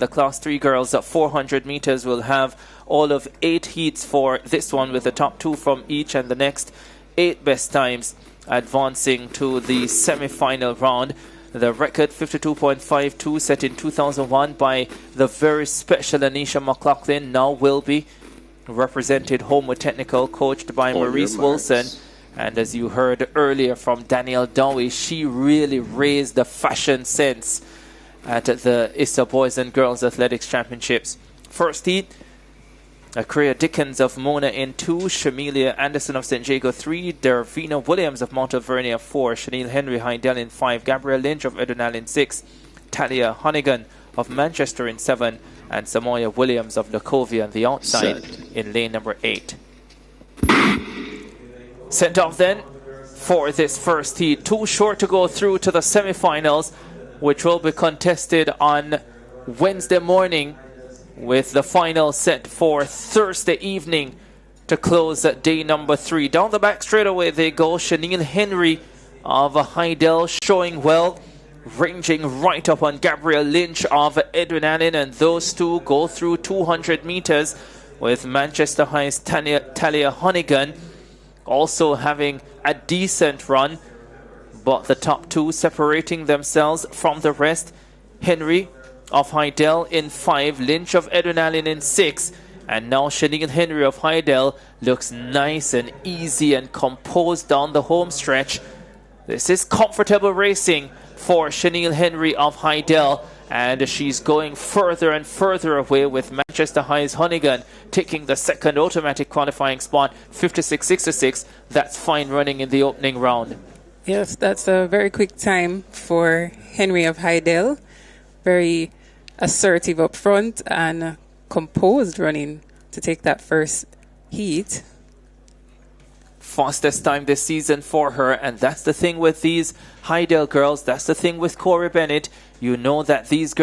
the Class 3 girls at 400 meters will have all of 8 heats for this one, with the top 2 from each and the next 8 best times advancing to the semi-final round. The record 52.52 set in 2001 by the very special Anisha McLaughlin now will be represented home with technical, coached by Maurice Wilson. And as you heard earlier from Danielle Dowie, she really raised the fashion sense at the ISSA Boys and Girls Athletics Championships. First heat, Akria Dickens of Mona in 2, Shamelia Anderson of St. Jago 3, Dervina Williams of Mount Alvernia 4, Shaneil Henry Hydel in 5, Gabrielle Lynch of Edunal in 6, Talia Honnigan of Manchester in 7, and Samoya Williams of Lacovia on the outside in lane number 8. Sent off then for this first heat. 2 short to go through to the semi-finals, which will be contested on Wednesday morning, with the final set for Thursday evening to close day number 3. Down the back straight away they go. Shaneil Henry of Hydel showing well, ranging right up on Gabrielle Lynch of Edwin Allen, and those two go through 200 meters with Manchester High's Talia Honnigan also having a decent run, but the top 2 separating themselves from the rest. Henry of Hydel in 5, Lynch of Edwin Allen in 6, and now Shaneil Henry of Hydel looks nice and easy and composed down the home stretch. This is comfortable racing for Shaneil Henry of Hydel, and she's going further and further away with Manchester High's Honnigan taking the second automatic qualifying spot, 56.66. That's fine running in the opening round. Yes, that's a very quick time for Henry of Hydel. Very assertive up front and composed running to take that first heat. Fastest time this season for her, and that's the thing with these Hydel girls, that's the thing with Corey Bennett. You know that these girls